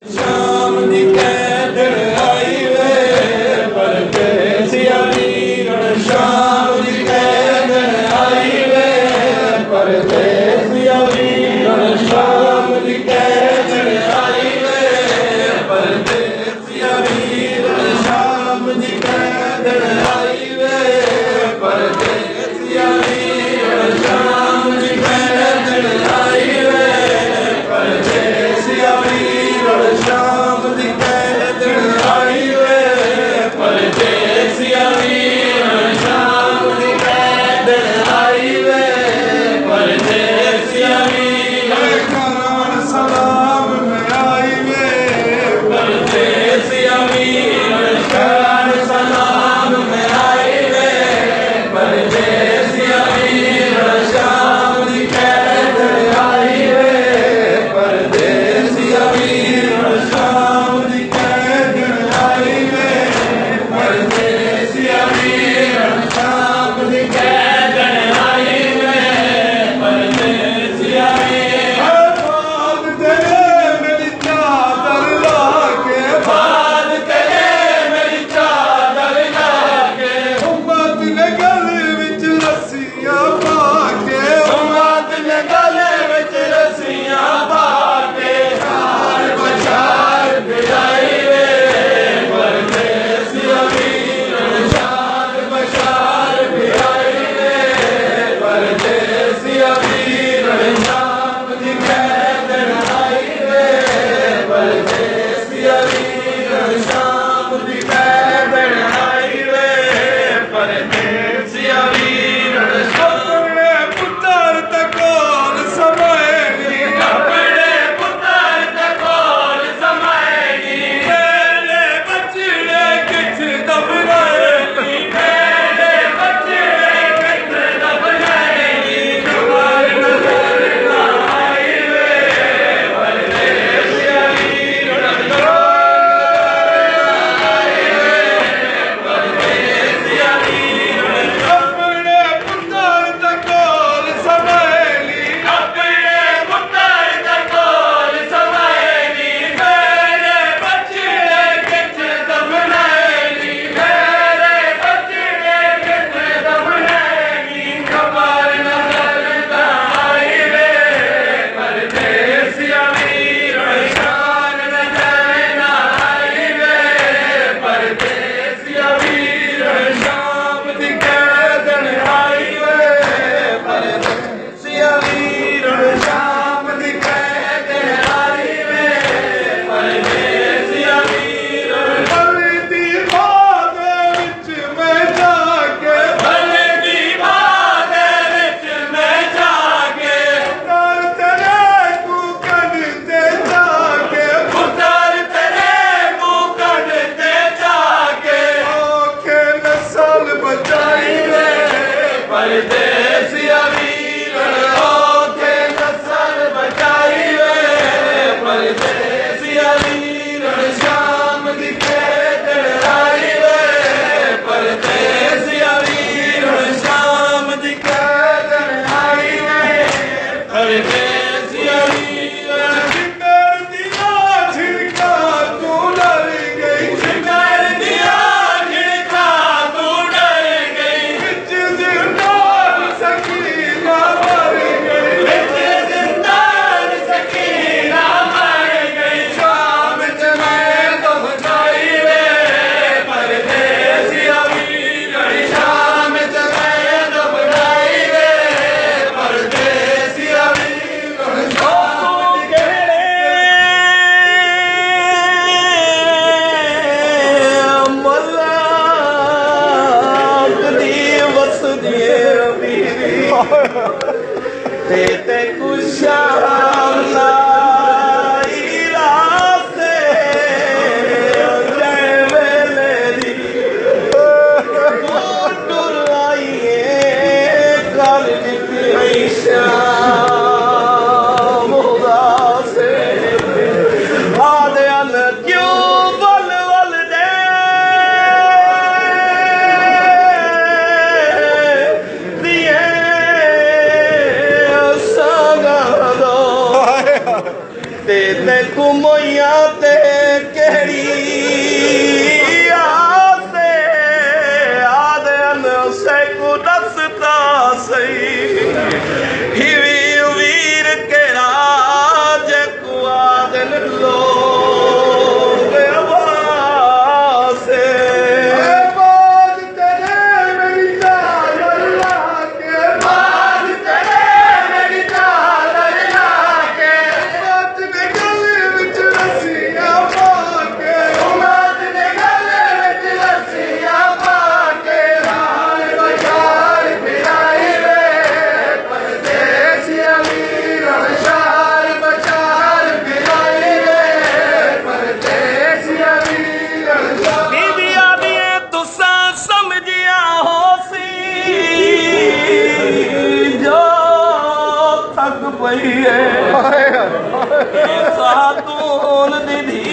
शाम दी कैदड़ आई वे परदेसिया वीरण शाम दी कैदड़ आई वे परदेसिया वीरण शाम दी कैदड़ आई वे परदेसिया वीरण शाम दी कैदड़ आई वे परदेसिया वीरण शाम दी कैदड़ आई वे परदेसिया वीरण शाम दुनिया ते केड़ी आसे आदन से को दसता सही हिवी वीर के राज को आदन लोग आवासे बाज तेरे मेरी चाल अल्लाह के बाज तेरे मेरी चाल अल्लाह के बात ने गले विच रसिया पाके बात ने गले विच रसिया पाके हाल बचार फिराई वे परदेसिया वीर शार बचार फिराई वे परदेसिया वीर बीबिया भी तुसा समझिया हो सी जो थक पई है खातून दीदी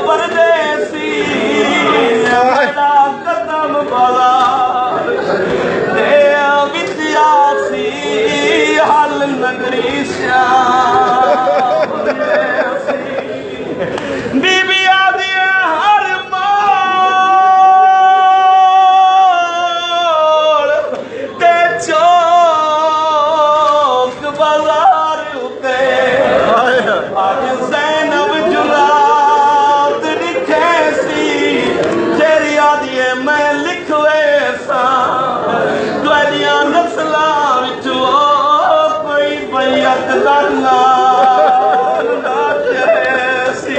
परदेसी मेरा कदम बला ते विद्यासी हल नगरी श्याम बीबी आदि हर मोड़ ते चौक बाजार उते आज ज़ैनब जुलात लिखे सी तेरी आदि मैं लिखवे सा तुझिया नस्लां विचों कोई बैयत दा नाल ना जैसी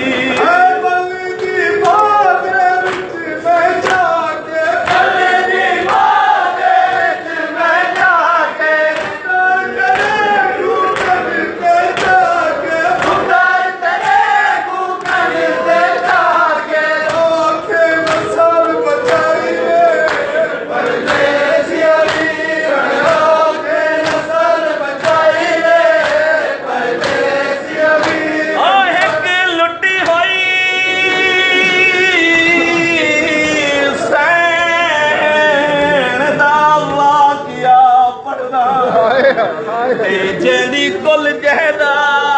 जेदी कुल जहदाद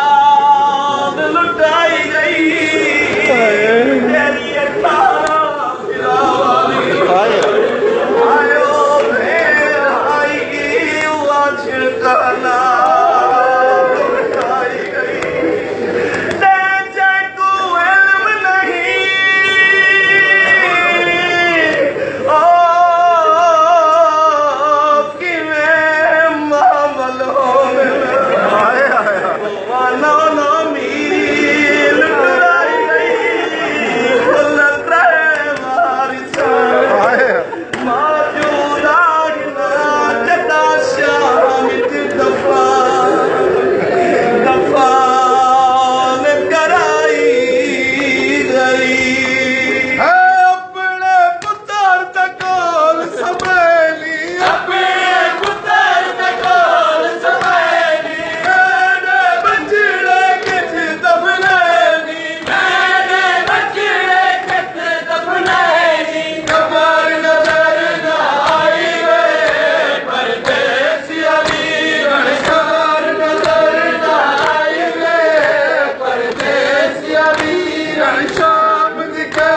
लुटाई गई तेरी तारा फिरावाली आयो फिर आएगी वो छिड़काना लुटाई गई ते जगू इल्म नहीं ओ किवें मामल होवे वाला ना मीर लुटाई गई कुल त्रे वारिसा मौजूदा ना जदा शामित दफान कराई गई है अपने पुत्र तकोल समेली अपने पुत्र तकोल समेली मैंने बचड़े किथ दफनेली मैंने बचड़े किथ दफनेली कबर नजर ना आई वे परदेसिया वीर कबर नजर ना आई वे परदेसिया वीर शाम दिखा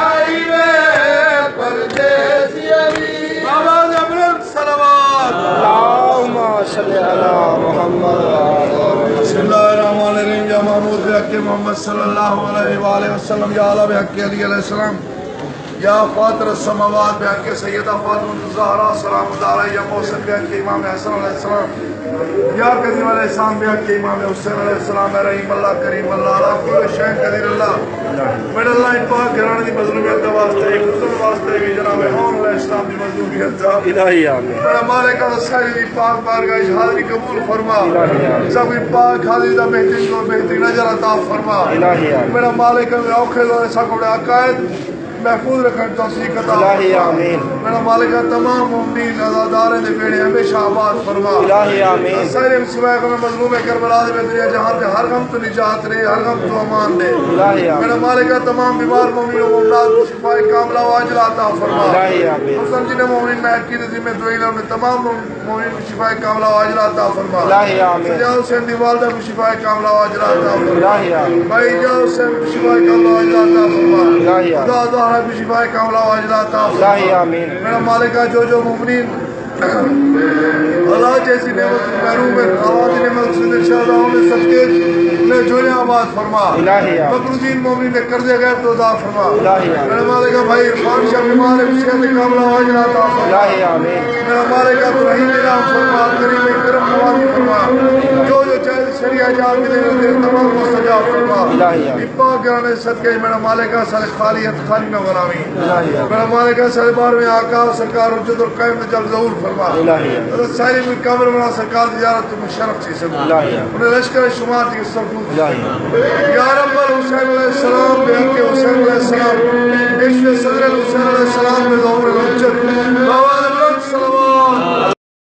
आई वे परदेसिया वीर बाबा जबरन सलावत अल्लाहुम्मा सल्ली अला मुहम्मद बिस्मिल्लाहिर्रहमानिर्रहीम या महमूद बिहक़ मोहम्मद सल्लल्लाहु अलैहि वसल्लम या अला बिहक़ अली अलैहिस्सलाम या फातिर समावात बिहक़ सैयदा फातिमा ज़हरा सलाम अलैहा या मौसम बिहक़ इमाम हसन अलैहिस्सलाम या करीम अलैहिस्सलाम बिहक़ इमाम हुसैन अलैहिस्सलाम रहीम अल्लाह करीम अल्लाह अला कुल्ल शैइन क़दीर अल्लाह मेरे अल्लाह इन पाक घराने दी मज़लूमियत दा वास्ते एक हुस्न वास्ते भी जनाब हौन अलैहिस्सलाम दी मज़लूमियत दा इलाही आमीन मेरा मालिक सारी दी पाक बारगाह में हाज़री कबूल फरमा सब पाक हाज़री दा बेहतरीन और बेहतरीन अजर अता फरमा इलाही आमीन मेरा मालिक औखे दौरे सा कोड़े अकायद महफूज रखने तौफीक अता इलाही आमीन मेरा मालिक तमाम मोमिनीन अज़ादार दे बेड़े हमेशा आबाद फरमा इलाही आमीन सारे सिवाय को मजलूम करबला दे दुनिया जहां पे हर गम तो निजात रहे हर गम तो अमान दे इलाही आमीन मेरा मालिक तमाम बीमार मोमिनों मुमताज को शिफाए कामिला व अजर अता फरमा इलाही आमीन मुसलमान जिन्हें मोमिन महकी दे जिम्मे दुआइला में तमाम मोमिन को शिफाए कामिला व अजर अता फरमा इलाही आमीन सजाओ हुसैन दी वालिदा को शिफाए कामिला व अजर अता फरमा इलाही आमीन भाई जाओ हुसैन को शिफाए कामिला व अजर अता फरमा इलाही आमीन खुदा ज़हरा को शिफाए कामिला व अजर अता फरमा इलाही आमीन मेरा मालिक जो मोमिन अल्लाह जैसी नेमत महरूम है आवाज़ ने मकसूद शाहदाओं ने सबके ने जोने आबाद फरमा इलाही आमीन मकरूदीन मोमिन ने कर्जे गैर तो अदा फरमा इलाही आमीन मेरा मालिक भाई इरफान शाह बीमार है सेहत कामिला व अजर अता फरमा इलाही आमीन मेरा मालिक तो रहीम इनाम फरमा करीम करम नवाज़ी फरमा जो चाहे शरिया जात के दे तमाम को सजा फरमा इलाही आमीन इब्बा गाने सदके मेरा मालिक सारे खालियत खाली न बनावी इलाही आमीन मेरा मालिक सारे बार में आका सरकार उज्जत और कायम जल जरूर फरमा इलाही आमीन सारी में कब्र बना सरकार जियारत में शरफ से सब इलाही आमीन उन्हें लश्कर शुमार की सब इलाही या रब्बल हुसैन अलैहि सलाम बेहक हुसैन अलैहि सलाम इश्क़ सदर हुसैन अलैहि सलाम में ज़हूर उज्जत